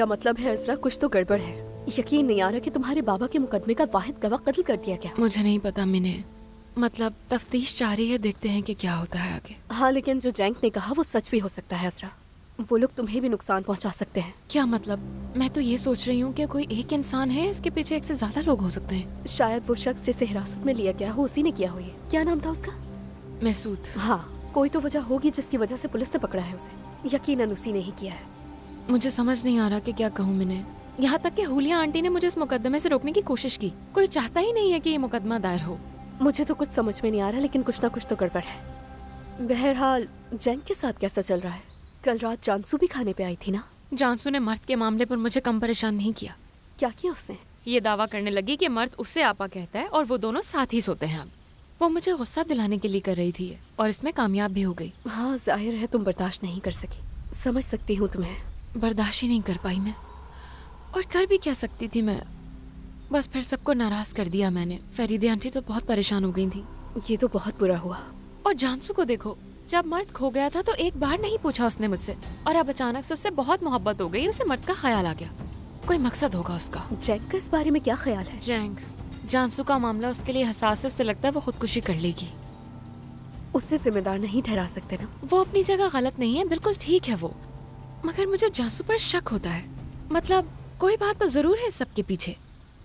मेरा मतलब है असरा, कुछ तो गड़बड़ है। यकीन नहीं आ रहा कि तुम्हारे बाबा के मुकदमे का वाहिद गवाह कत्ल कर दिया गया। मुझे नहीं पता मिने, मतलब तफ्तीश जारी है, देखते हैं कि क्या होता है आगे। हाँ, लेकिन जो जैंक ने कहा वो सच भी हो सकता है असरा। वो लोग तुम्हें भी नुकसान पहुंचा सकते हैं। क्या मतलब? मैं तो ये सोच रही हूँ कि कोई एक इंसान है, इसके पीछे एक से ज्यादा लोग हो सकते हैं। शायद वो शख्स जिसे हिरासत में लिया गया हो उसी ने किया हो ये। क्या नाम था उसका? महसूद। हाँ, कोई तो वजह होगी जिसकी वजह से पुलिस ने पकड़ा है उसे। यकीनन उसी ने ही किया है। मुझे समझ नहीं आ रहा कि क्या कहूँ मैंने। यहाँ तक कि हुलिया आंटी ने मुझे इस मुकदमे से रोकने की कोशिश की। कोई चाहता ही नहीं है कि ये मुकदमा दायर हो। मुझे तो कुछ समझ में नहीं आ रहा, लेकिन कुछ ना कुछ तो गड़बड़ है। बहरहाल जैंक के साथ कैसा चल रहा है? कल रात जानसू भी खाने पे आई थी ना? जानसू ने मर्द के मामले पर मुझे कम परेशान नहीं किया। क्या किया उसने? ये दावा करने लगी कि मर्द उससे आपा कहता है और वो दोनों साथ ही सोते हैं। अब वो मुझे गुस्सा दिलाने के लिए कर रही थी और इसमें कामयाब भी हो गई। हाँ, जाहिर है तुम बर्दाश्त नहीं कर सकी। समझ सकती हूँ तुम्हें। बर्दाश्त ही नहीं कर पाई मैं, और कर भी क्या सकती थी मैं। बस फिर सबको नाराज कर दिया मैंने। फरीदे आंटी तो बहुत परेशान हो गई थी। ये तो बहुत बुरा हुआ। और जानसू को देखो, जब मर्द खो गया था तो एक बार नहीं पूछा उसने मुझसे, और अब अचानक से उससे बहुत मोहब्बत हो गई। उसे मर्द का ख्याल आ गया। कोई मकसद होगा उसका। जैंक का इस बारे में क्या ख्याल है? जैंक, जानसू का मामला उसके लिए हसास है। उससे लगता है वो खुदकुशी कर लेगी। उससे जिम्मेदार नहीं ठहरा सकते ना। वो अपनी जगह गलत नहीं है, बिल्कुल ठीक है वो, मगर मुझे जानसू पर शक होता है। मतलब कोई बात तो जरूर है सबके पीछे।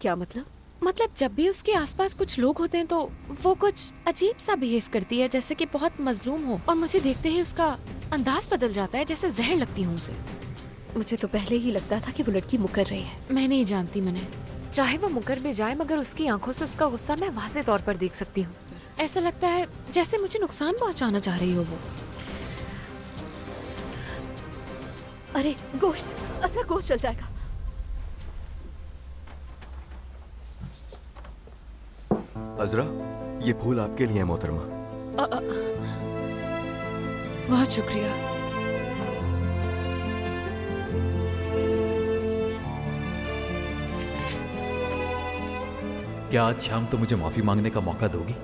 क्या मतलब? मतलब जब भी उसके आसपास कुछ लोग होते हैं तो वो कुछ अजीब सा बिहेव करती है, जैसे कि बहुत मजलूम हो, और मुझे देखते ही उसका अंदाज बदल जाता है, जैसे जहर लगती हूँ उसे। मुझे तो पहले ही लगता था कि वो लड़की मुकर रही है। मैं नहीं जानती मैंने, चाहे वो मुकर भी जाए, मगर उसकी आंखों से उसका गुस्सा मैं वाज़ेह तौर पर देख सकती हूँ। ऐसा लगता है जैसे मुझे नुकसान पहुँचाना चाह रही हो वो। अरे गोश्त, असरा गोश्त चल जाएगा। अजरा, ये फूल आपके लिए है मोहतरमा। बहुत शुक्रिया। क्या आज शाम तो मुझे माफी मांगने का मौका दोगी?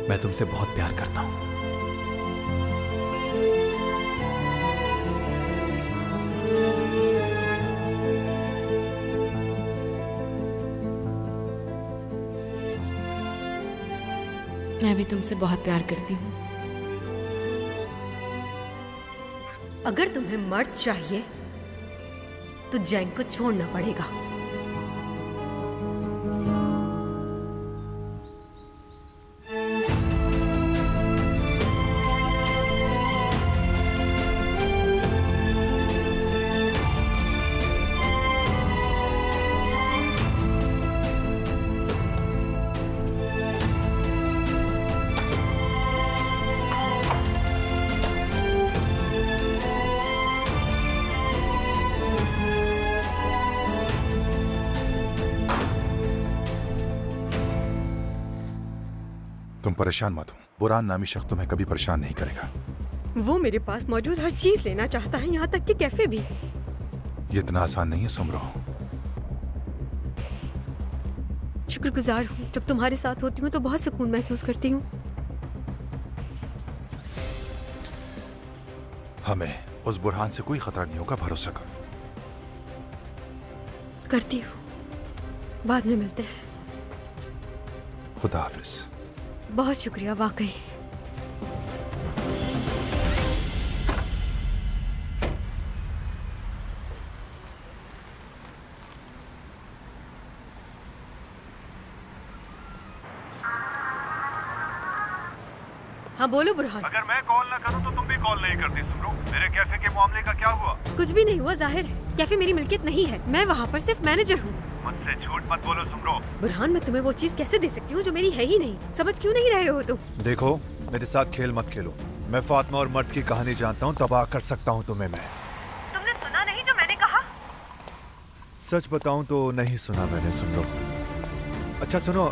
मैं तुमसे बहुत प्यार करता हूँ। मैं भी तुमसे बहुत प्यार करती हूँ। अगर तुम्हें मर्द चाहिए तो जैंक को छोड़ना पड़ेगा। तुम परेशान मत हो। बुरहान नामी शख्स तुम्हें कभी परेशान नहीं करेगा। वो मेरे पास मौजूद हर चीज लेना चाहता है, यहाँ तक कि कैफे भी। ये इतना आसान नहीं है सुमरो। शुक्रगुजार हूँ। जब तुम्हारे साथ होती हूँ तो बहुत सुकून महसूस करती हूँ। हमें उस बुरहान से कोई खतरा नहीं होगा, भरोसा करो। करती हूँ। बाद में मिलते हैं। खुदा हाफिज। बहुत शुक्रिया वाकई। हाँ बोलो बुरहान। अगर मैं कॉल ना करूं तो तुम भी कॉल नहीं करती सुमरो। मेरे कैफे के मामले का क्या हुआ? कुछ भी नहीं हुआ, जाहिर है कैफे मेरी मिल्कियत नहीं है। मैं वहाँ पर सिर्फ मैनेजर हूँ। मुझसे झूठ मत बोलो सुमरो। बुरहान, मैं तुम्हें वो चीज कैसे दे सकती हूँ जो मेरी है ही नहीं? समझ क्यों नहीं रहे हो तुम? देखो, मेरे साथ खेल मत खेलो। मैं फातिमा और मर्द की कहानी जानता हूँ, तबाह कर सकता हूँ तुम्हें मैं। तुमने सुना नहीं जो मैंने कहा? सच बताऊं तो नहीं सुना मैंने सुमरो। अच्छा सुनो,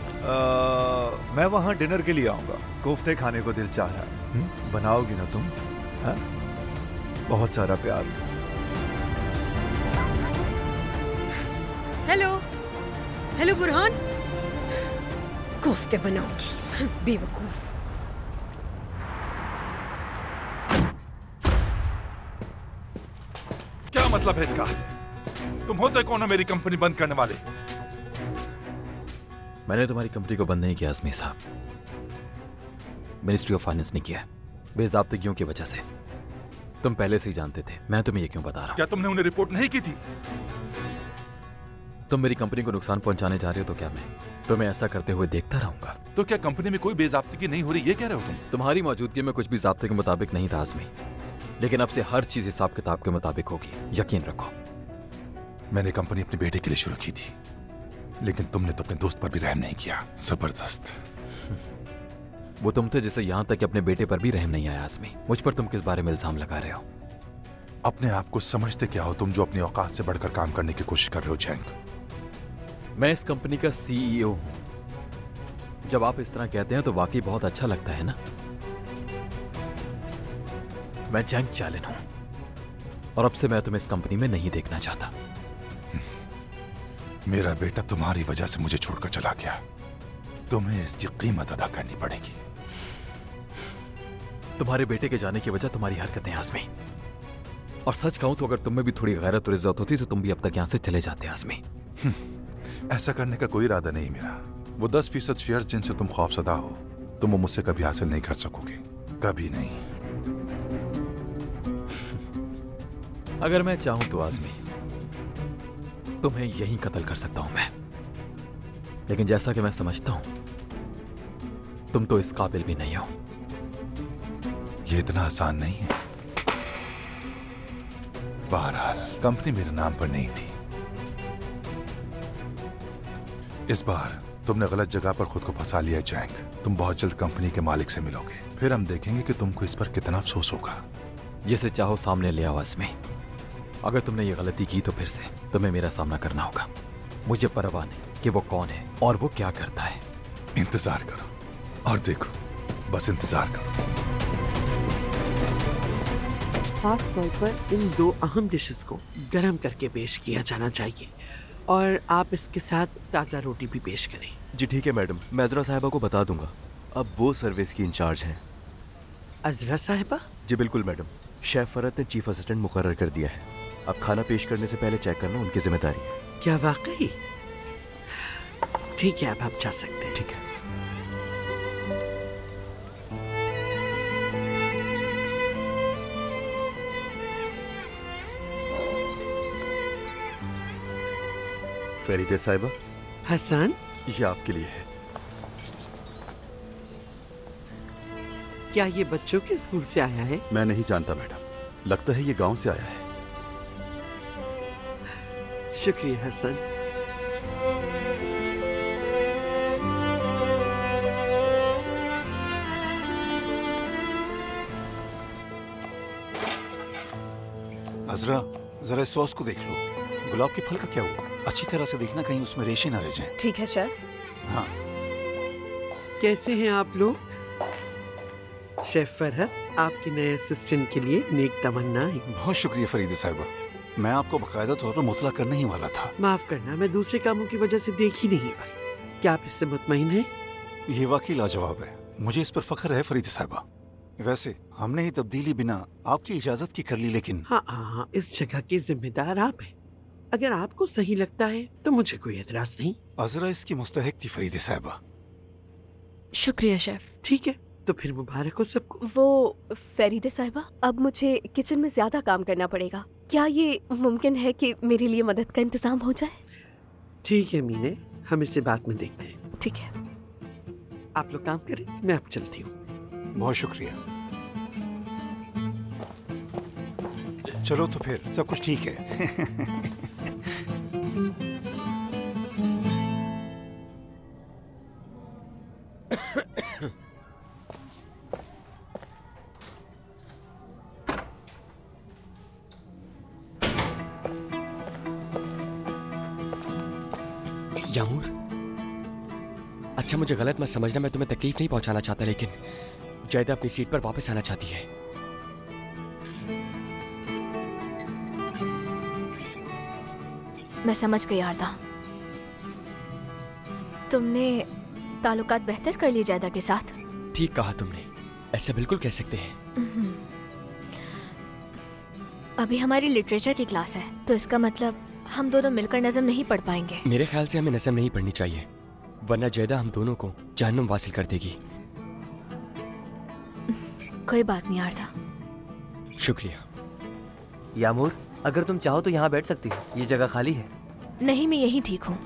मैं वहाँ डिनर के लिए आऊंगा। कोफ्ते खाने को दिल चाह रहा है। बनाओगी ना तुम? हा? बहुत सारा प्यार। Hello hello Burhan. कोफ्ते बनाऊंगी, बेवकूफ। क्या मतलब है इसका? तुम होते कौन हो मेरी कंपनी बंद करने वाले? मैंने तुम्हारी कंपनी को बंद नहीं किया आजमी साहब, मिनिस्ट्री ऑफ फाइनेंस ने किया, बेज़ाब्तगियों की वजह से। तुम पहले से ही जानते थे, मैं तुम्हें ये क्यों बता रहा हूं? क्या तुमने उन्हें रिपोर्ट नहीं की थी? तुम मेरी कंपनी को नुकसान पहुंचाने जा रहे हो तो क्या मैं तुम्हें ऐसा करते हुए देखता रहूंगा? तो क्या कंपनी में कोई बेज़ाब्तगी नहीं हो रही, ये कह रहे हो तुम? तुम्हारी मौजूदगी में कुछ भी ज़ाब्ते के मुताबिक नहीं था आजमी, लेकिन अब से हर चीज हिसाब किताब के मुताबिक होगी, यकीन रखो। मैंने कंपनी अपने बेटे के लिए शुरू की थी, लेकिन तुमने तो अपने दोस्त पर भी रहम नहीं किया। जबरदस्त। वो तुम थे जिसे यहां तक कि अपने बेटे पर भी रहम नहीं आया आजमी। मुझ पर तुम किस बारे में इल्जाम लगा रहे हो? अपने आप को समझते क्या हो तुम, जो अपनी औकात से बढ़कर काम करने की कोशिश कर रहे हो जैंक? मैं इस कंपनी का CEO हूं। जब आप इस तरह कहते हैं तो वाकई बहुत अच्छा लगता है ना। मैं जैंक चैलिन हूं और अब से मैं तुम्हें इस कंपनी में नहीं देखना चाहता। मेरा बेटा तुम्हारी वजह से मुझे छोड़कर चला गया, तुम्हें इसकी कीमत अदा करनी पड़ेगी। तुम्हारे बेटे के जाने की वजह तुम्हारी हरकतें आजमी, और सच कहूं तो अगर तुम में भी थोड़ी गैरत और इज्जत होती तो तुम भी अब तक यहां से चले जाते आजमी। ऐसा करने का कोई इरादा नहीं मेरा। वो 10% शेयर जिनसे तुम खौफसदा हो, तुम वो मुझसे कभी हासिल नहीं कर सकोगे, कभी नहीं। अगर मैं चाहूं तो आजमी तुम्हें यहीं कत्ल कर सकता हूं मैं, लेकिन जैसा कि मैं समझता हूं तुम तो इस काबिल भी नहीं हो। ये इतना आसान नहीं है। बहरहाल कंपनी मेरे नाम पर नहीं थी। इस बार तुमने गलत जगह पर खुद को फंसा लिया जैंक। तुम बहुत जल्द कंपनी के मालिक से मिलोगे, फिर हम देखेंगे कि तुमको इस पर कितना अफसोस होगा। जिसे चाहो सामने ले आओ आजमी। अगर तुमने ये गलती की तो फिर से तुम्हें मेरा सामना करना होगा। मुझे परवाह नहीं कि वो कौन है और वो क्या करता है। इंतजार करो और देखो, बस इंतजार करो। खास तौर पर इन 2 अहम डिशेस को गरम करके पेश किया जाना चाहिए, और आप इसके साथ ताज़ा रोटी भी पेश करें। जी ठीक है मैडम, मैं अजरा साहिबा को बता दूंगा। अब वो सर्विस की इंचार्ज हैं। अजरा साहिबा? जी बिल्कुल मैडम, शेफ फरत ने चीफ असिस्टेंट मुकर्रर कर दिया है। अब खाना पेश करने से पहले चेक करना उनकी जिम्मेदारी है। क्या वाकई? ठीक है, अब आप जा सकते हैं। ठीक है। फरीदे साहिबा, हसन, ये आपके लिए है। क्या ये बच्चों के स्कूल से आया है? मैं नहीं जानता मैडम, लगता है ये गांव से आया है। शुक्रिया हसन। अजरा, जरा इस सॉस को देख लो। गुलाब के फल का क्या हुआ? अच्छी तरह से देखना, कहीं उसमें रेशे ना रह जाएं। ठीक है शेफ। हाँ। कैसे हैं आप लोग? शेफ फरहत, आपके नए असिस्टेंट के लिए नेक तमन्नाएं। बहुत शुक्रिया फरीदे साहिबा, मैं आपको बकायदा तौर पर मुतला करने ही वाला था। माफ करना, मैं दूसरे कामों की वजह से देख ही नहीं पाई। क्या आप इससे मुतमईन हैं? ये वाकई लाजवाब है, मुझे इस पर फख्र है फरीदे साहिबा। वैसे हमने ही तब्दीली बिना आपकी इजाजत की कर ली, लेकिन हाँ, इस जगह के जिम्मेदार आप हैं। अगर आपको सही लगता है तो मुझे कोई एतराज नहीं। अजरा इसकी मुस्तहिक थी फरीदे साहिबा। शुक्रिया शेफ। ठीक है, तो फिर मुबारक हो सबको। वो फरीदे साहिबा, अब मुझे किचन में ज्यादा काम करना पड़ेगा। क्या ये मुमकिन है कि मेरे लिए मदद का इंतजाम हो जाए? ठीक है मीने, हम इसे बाद में देखते हैं। ठीक है, आप लोग काम करें, मैं अब चलती हूँ। बहुत शुक्रिया। चलो तो फिर सब कुछ ठीक है। यामूर, अच्छा मुझे गलत मत समझना, मैं तुम्हें तकलीफ नहीं पहुंचाना चाहता, लेकिन जैदा अपनी सीट पर वापस आना चाहती है। मैं समझ गई आरदा, तुमने ताल्लुकात बेहतर कर लिए जैदा के साथ। ठीक कहा तुमने, ऐसा बिल्कुल कह सकते हैं। अभी हमारी लिटरेचर की क्लास है, तो इसका मतलब हम दोनों मिलकर नज़म नहीं पढ़ पाएंगे। मेरे ख्याल से हमें नज़म नहीं पढ़नी चाहिए, वरना जैदा हम दोनों को जहन्नुम वासिल कर देगी। कोई बात नहीं आरदा। शुक्रिया। यामूर, अगर तुम चाहो तो यहाँ बैठ सकती हो, ये जगह खाली है। नहीं, मैं यहीं ठीक हूँ।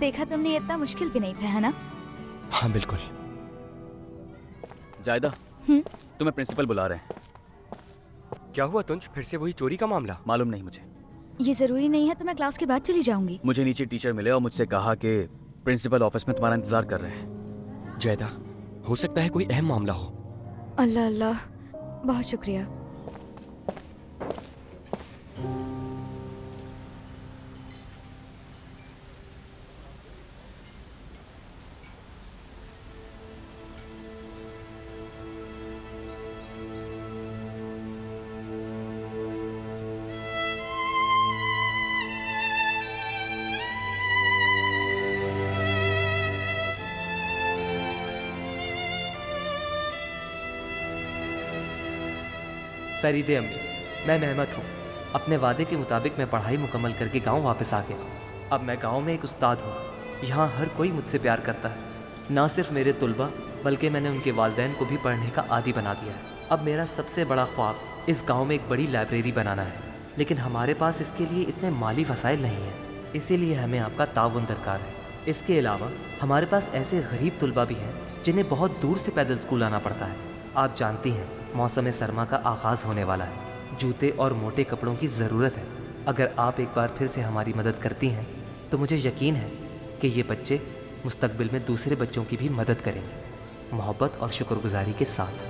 देखा तुमने, इतना मुश्किल भी नहीं था, है ना? हाँ बिल्कुल। जायदा, तुम्हें प्रिंसिपल बुला रहे हैं। क्या हुआ तुंज, फिर से वही चोरी का मामला? मालूम नहीं मुझे। ये जरूरी नहीं है तो मैं क्लास के बाद चली जाऊंगी। मुझे नीचे टीचर मिले और मुझसे कहा कि प्रिंसिपल ऑफिस में तुम्हारा इंतजार कर रहे हैं। जैदा, हो सकता है कोई अहम मामला हो। अल्लाह अल्लाह, बहुत शुक्रिया। फरीदे अम्मी, मैं मेहमत हूँ। अपने वादे के मुताबिक मैं पढ़ाई मुकम्मल करके गांव वापस आ गया। अब मैं गांव में एक उस्ताद हूँ। यहाँ हर कोई मुझसे प्यार करता है। ना सिर्फ मेरे तुलबा बल्कि मैंने उनके वालिदैन को भी पढ़ने का आदी बना दिया है। अब मेरा सबसे बड़ा ख्वाब इस गाँव में एक बड़ी लाइब्रेरी बनाना है, लेकिन हमारे पास इसके लिए इतने माली वसाइल नहीं हैं। इसीलिए हमें आपका ताउन दरकार है। इसके अलावा हमारे पास ऐसे गरीब तुलबा भी हैं जिन्हें बहुत दूर से पैदल स्कूल आना पड़ता है। आप जानती हैं, मौसम सरमा का आगाज़ होने वाला है। जूते और मोटे कपड़ों की ज़रूरत है। अगर आप एक बार फिर से हमारी मदद करती हैं तो मुझे यकीन है कि ये बच्चे मुस्तकबिल में दूसरे बच्चों की भी मदद करेंगे, मोहब्बत और शुक्रगुजारी के साथ।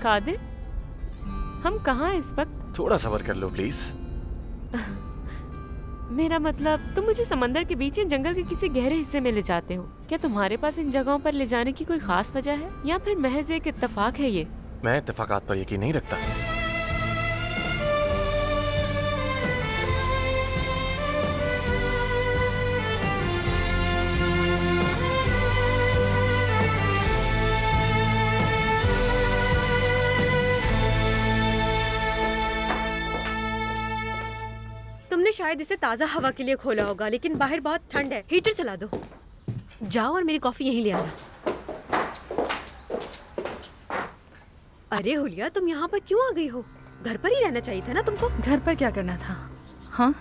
कादिर, हम कहाँ हैं इस वक्त? थोड़ा सब्र कर लो प्लीज। मेरा मतलब, तुम मुझे समंदर के बीच या जंगल के किसी गहरे हिस्से में ले जाते हो। क्या तुम्हारे पास इन जगहों पर ले जाने की कोई खास वजह है या फिर महज एक इत्तेफाक है ये? मैं इत्तेफाकात पर यकीन नहीं रखता। तुमने शायद इसे ताज़ा हवा के लिए खोला होगा, लेकिन बाहर बहुत ठंड है। हीटर चला दो। जाओ और मेरी कॉफी यहीं ले आना। अरे हुलिया, तुम यहाँ पर क्यों आ गई हो? घर पर ही रहना चाहिए था ना तुमको। घर पर क्या करना था? हाँ,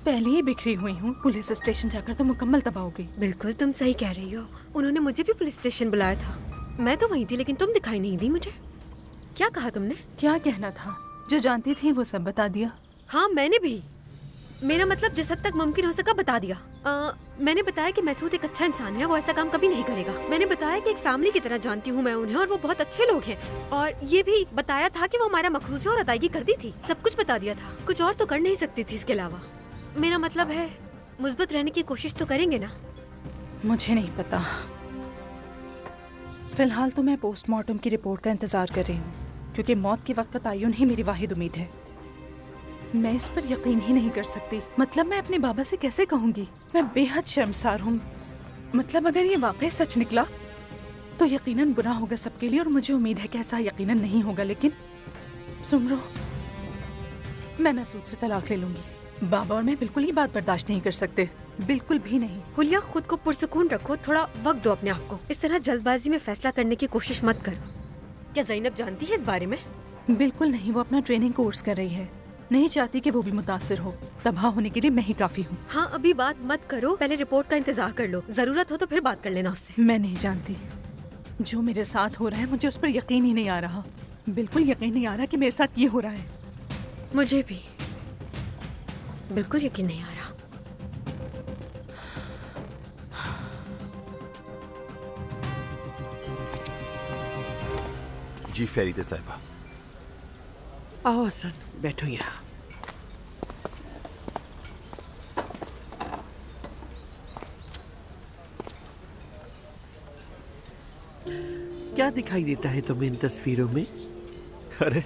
पहले ही बिखरी हुई हूँ। पुलिस स्टेशन जाकर तो मुकम्मल तबाह हो गई। बिल्कुल तुम सही कह रही हो। उन्होंने मुझे भी पुलिस स्टेशन बुलाया था। मैं तो वहीं थी, लेकिन तुम दिखाई नहीं दी मुझे। क्या कहा तुमने? क्या कहना था? जो जानती थी वो सब बता दिया। हाँ, मैंने भी। मेरा मतलब जिस हद तक मुमकिन हो सका बता दिया। मैंने बताया कि मैसूद एक अच्छा इंसान है, वो ऐसा काम कभी नहीं करेगा। मैंने बताया कि एक फैमिली की तरह जानती हूँ मैं उन्हें और वो बहुत अच्छे लोग हैं। और ये भी बताया था कि वो हमारा मखरूज और अदायगी कर दी थी। सब कुछ बता दिया था, कुछ और तो कर नहीं सकती थी इसके अलावा। मेरा मतलब है, मुस्बत रहने की कोशिश तो करेंगे ना? मुझे नहीं पता। फिलहाल तो मैं पोस्टमार्टम की रिपोर्ट का इंतजार कर रही हूँ, क्योंकि मौत के वक्त का तयन ही मेरी वाहिद उम्मीद है। मैं इस पर यकीन ही नहीं कर सकती। मतलब मैं अपने बाबा से कैसे कहूँगी? मैं बेहद शर्मसार हूँ। मतलब अगर ये वाकई सच निकला तो यकीनन बुरा होगा सबके लिए, और मुझे उम्मीद है कि ऐसा यकीनन नहीं होगा। लेकिन सुमरो, मैं मैसूद से तलाक ले लूंगी। बाबा और मैं बिल्कुल ये बात बर्दाश्त नहीं कर सकते, बिल्कुल भी नहीं। हुलिया, खुद को पुरसुकून रखो, थोड़ा वक्त दो अपने आप को। इस तरह जल्दबाजी में फैसला करने की कोशिश मत करो। क्या ज़ैनब जानती है इस बारे में? बिल्कुल नहीं। वो अपना ट्रेनिंग कोर्स कर रही है, नहीं चाहती कि वो भी मुतासिर हो। तबाह होने के लिए मैं ही काफी हूँ। हाँ, अभी बात मत करो, पहले रिपोर्ट का इंतजार कर लो। जरूरत हो तो फिर बात कर लेना उससे। मैं नहीं जानती। जो मेरे साथ हो रहा है मुझे उस पर यकीन ही नहीं आ रहा। बिल्कुल यकीन नहीं आ रहा कि मेरे साथ ये हो रहा है। मुझे भी बिल्कुल यकीन नहीं आ रहा। जी फरीदे साहिबा। आओ हसन, बैठो यहाँ। क्या दिखाई देता है तुम्हें इन तस्वीरों में? अरे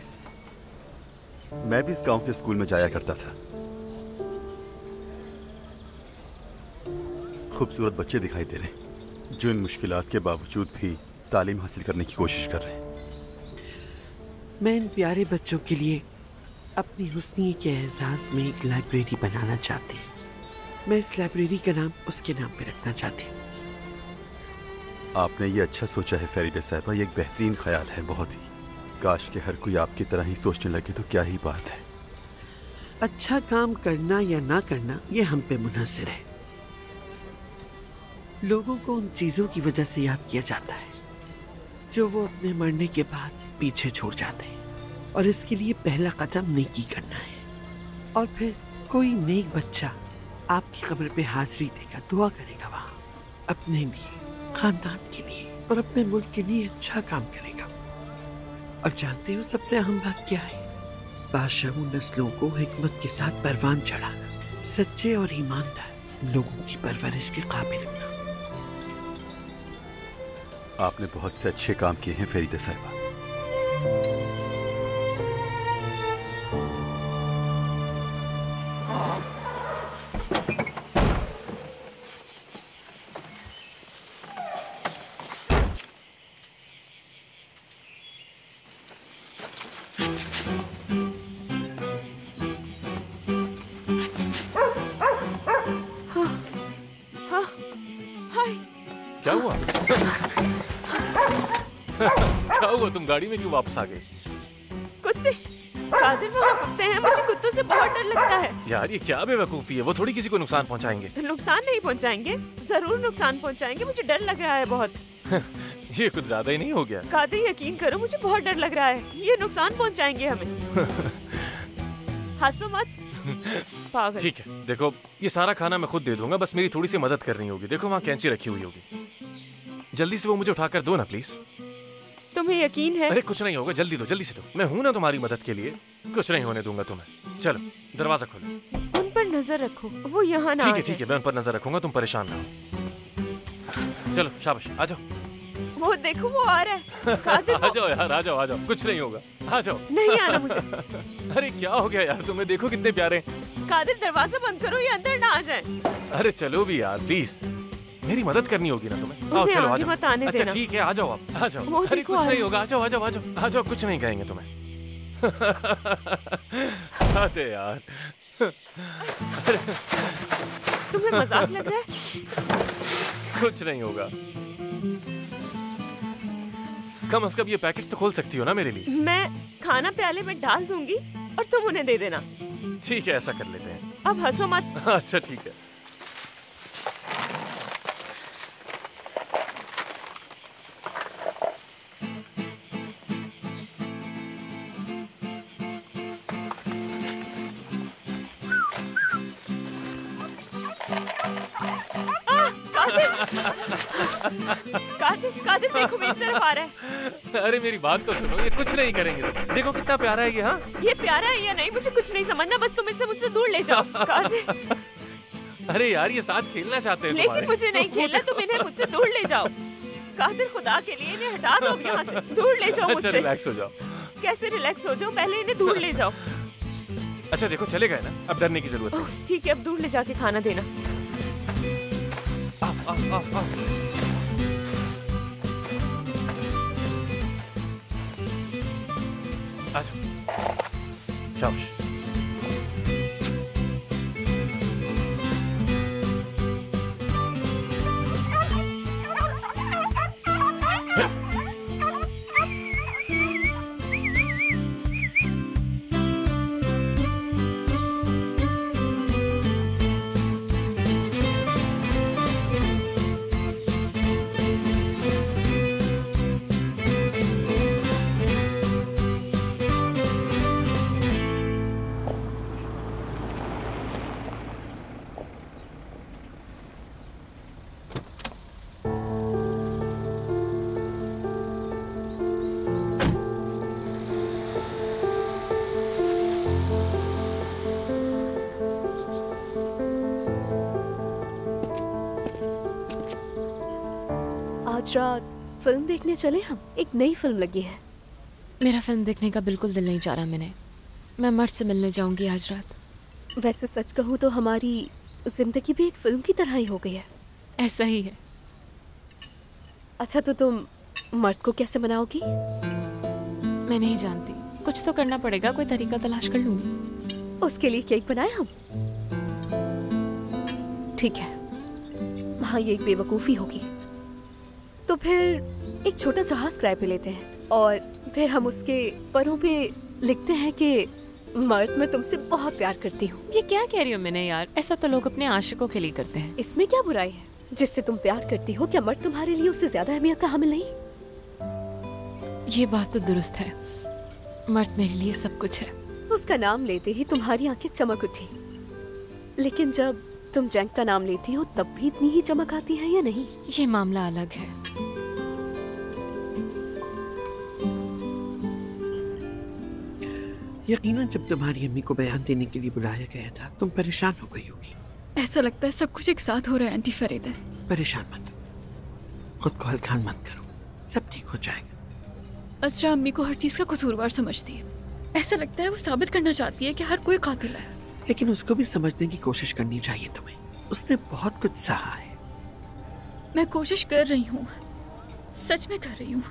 मैं भी इस गांव के स्कूल में जाया करता था। खूबसूरत बच्चे दिखाई दे रहे हैं जो इन मुश्किलात के बावजूद भी तालीम हासिल करने की कोशिश कर रहे हैं। मैं इन प्यारे बच्चों के लिए अपनी हुस्नी के एहसास में एक लाइब्रेरी बनाना चाहती हूँ। मैं इस लाइब्रेरी का नाम उसके नाम पे रखना चाहती हूँ। आपने ये अच्छा सोचा है फरीदा साहिबा, ये एक बेहतरीन ख्याल है बहुत ही। काश के हर कोई आपकी तरह ही सोचने लगे तो क्या ही बात है। अच्छा काम करना या ना करना ये हम पे मुनहसर है। लोगों को उन चीजों की वजह से याद किया जाता है जो वो अपने मरने के बाद पीछे छोड़ जाते हैं, और इसके लिए पहला कदम नेकी करना है। और फिर कोई नेक बच्चा आपकी कब्र पे हाजिरी देगा, दुआ करेगा वहाँ अपने लिए, खानदान के लिए और अपने मुल्क के लिए अच्छा काम करेगा। और जानते हो सबसे अहम बात क्या है? बादशाह नस्लों को हिकमत के साथ परवान चढ़ाना, सच्चे और ईमानदार लोगों की परवरिश के काबिल होना। आपने बहुत से अच्छे काम किए हैं फरीदा साहिबा। क्या हुआ? क्या हुआ? तुम गाड़ी में क्यों वापस आ गए? कुत्ते कादिर वहाँ कुत्ते हैं, मुझे कुत्तों से बहुत डर लगता है। यार ये क्या बेवकूफी है, वो थोड़ी किसी को नुकसान पहुंचाएंगे। नुकसान नहीं पहुंचाएंगे, जरूर नुकसान पहुंचाएंगे, मुझे डर लग रहा है बहुत। ये कुछ ज्यादा ही नहीं हो गया? कादिर यकीन करो मुझे बहुत डर लग रहा है, ये नुकसान पहुंचाएंगे हमें। हंसो मत पागल। ठीक है देखो, ये सारा खाना मैं खुद दे दूंगा, बस मेरी थोड़ी सी मदद करनी होगी। देखो वहाँ कैंची रखी हुई होगी, जल्दी से वो मुझे उठाकर दो ना प्लीज। तुम्हें यकीन है? अरे कुछ नहीं होगा, जल्दी दो, जल्दी से दो, मैं हूं ना तुम्हारी मदद के लिए, कुछ नहीं होने दूंगा तुम्हें। चलो दरवाजा खोलो। उन पर नजर रखो, वो यहाँ ना आ जाए। ठीक है मैं उन पर नजर रखूंगा, तुम परेशान ना हो। चलो शाबाश, आ जाओ। वो देखो वो आ रहा है। कादिर आ जाओ यार, आ जाओ, कुछ नहीं होगा, आ जाओ। नहीं आना मुझे। अरे क्या हो गया यार तुम्हें, देखो कितने प्यारे। कादिर दरवाजा बंद करो, ये अंदर ना आ जाए। अरे चलो भी यार प्लीज, मेरी मदद करनी होगी ना तुम्हें। आओ चलो आ जाओ। मत आने अच्छा देना। ठीक है, आ जाओ आप, आ जाओ। अरे कुछ नहीं होगा, आ जाओ आ जाओ आ जाओ आ जाओ, कुछ नहीं कहेंगे तुम्हें। अरे यार तुम्हें मजाक लग रहा है? कुछ नहीं होगा, कम से कम ये पैकेट तो खोल सकती हो ना मेरे लिए। मैं खाना प्याले में डाल दूंगी और तुम उन्हें दे देना। ठीक है ऐसा कर लेते हैं। अब हंसो मत। अच्छा ठीक है। कादिर देखो मेरी तरफ आ रहा है। अरे मेरी बात तो सुनो, ये कुछ नहीं करेंगे। देखो कितना प्यारा है ये। हाँ ये प्यारा है या नहीं मुझे कुछ नहीं समझना, बस तुम इसे मुझसे दूर ले जाओ। कादिर अरे यार ये साथ खेलना चाहते हैं लेकिन मुझे नहीं खेलना, तुम इन्हें मुझसे दूर ले जाओ। कादिर खुदा के लिए इन्हें हटा दो यहाँ से, दूर ले जाओ मुझसे। अच्छा रिलैक्स हो जाओ। कैसे रिलैक्स हो जाओ, पहले इन्हें दूर ले जाओ। अच्छा देखो चले गए ना, अब डरने की जरूरत नहीं। ठीक है अब दूर ले जाके खाना देना। शाबाश। आज रात फिल्म देखने चले हम? एक नई फिल्म लगी है। मेरा फिल्म देखने का बिल्कुल दिल नहीं चाह रहा। मैं मर्द से मिलने जाऊंगी आज रात। वैसे सच कहूँ तो हमारी जिंदगी भी एक फिल्म की तरह ही हो गई है। ऐसा ही है। अच्छा तो तुम मर्द को कैसे मनाओगी? मैं नहीं जानती, कुछ तो करना पड़ेगा, कोई तरीका तलाश कर लूंगी। उसके लिए केक बनाए हम? ठीक है, हाँ ये एक बेवकूफ़ी होगी। तो फिर एक छोटा जहाज किराए पे लेते हैं और फिर हम उसके परों पे लिखते हैं कि मर्द मैं तुमसे बहुत प्यार करती हूँ। ये क्या कह रही हो मैंने यार? ऐसा तो लोग अपने आशिकों के लिए करते हैं। इसमें क्या बुराई है? जिससे तुम प्यार करती हो, क्या मर्द तुम्हारे लिए उससे ज्यादा अहमियत का हामिल नहीं? ये बात तो दुरुस्त है, मर्द मेरे लिए सब कुछ है। उसका नाम लेते ही तुम्हारी आंखें चमक उठी, लेकिन जब तुम जैंक का नाम लेती हो तब भी इतनी ही चमक आती है या नहीं? ये मामला अलग है। यकीनन जब तुम्हारी अम्मी को बयान देने के लिए बुलाया गया था तुम परेशान हो गई होगी। ऐसा लगता है सब कुछ एक साथ हो रहा है आंटी फरीदा। परेशान मत, खुद को हल्का मत करो, सब ठीक हो जाएगा। असरा अम्मी को हर चीज का कसूरवार समझती है। ऐसा लगता है वो साबित करना चाहती है कि हर कोई कातिल है। लेकिन उसको भी समझने की कोशिश करनी चाहिए तुम्हें। उसने बहुत कुछ सहा है। मैं कोशिश कर रही हूँ, सच में कर रही हूँ,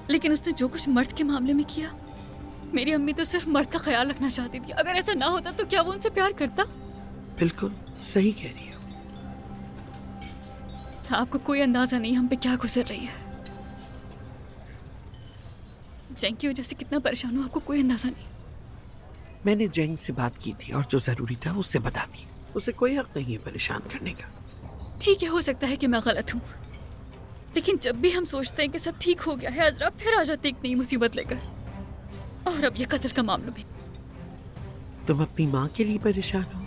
लेकिन उसने जो कुछ मर्द के मामले में किया, मेरी अम्मी तो सिर्फ मर्द का ख्याल रखना चाहती थी। अगर ऐसा ना होता तो क्या वो उनसे प्यार करता? बिल्कुल सही कह रही हो। आपको कोई अंदाजा नहीं हम पे क्या गुजर रही है। जैंग की वजह से कितना परेशान हूँ आपको कोई अंदाजा नहीं। मैंने जैंग से बात की थी और जो जरूरी था उससे बता दी। उसे कोई हक नहीं है परेशान करने का। ठीक है, हो सकता है कि मैं गलत हूँ, लेकिन जब भी हम सोचते हैं कि सब ठीक हो गया है, अजरा फिर आ जाती एक नई मुसीबत लेकर। और अब ये कत्ल का मामला भी। तुम अपनी माँ के लिए परेशान हो?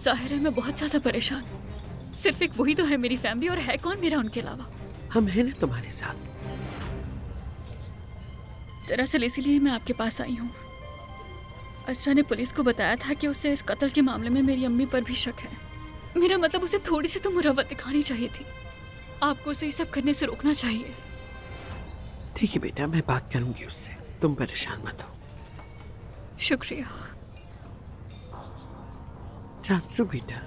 जाहिर है मैं बहुत ज्यादा परेशान हूँ। सिर्फ एक वही तो है मेरी फैमिली, और है कौन मेरा उनके अलावा? हम हैं ना तुम्हारे साथ। दरअसल इसीलिए मैं आपके पास आई हूँ। असरा ने पुलिस को बताया था कि उसे इस कत्ल के मामले में मेरी अम्मी पर भी शक है। मेरा मतलब उसे थोड़ी सी तो मुरव्वत दिखानी चाहिए थी। आपको उसे ये सब करने से रोकना चाहिए। ठीक है बेटा, मैं बात करूंगी उससे, तुम परेशान मत हो। शुक्रिया। चांसू बेटा,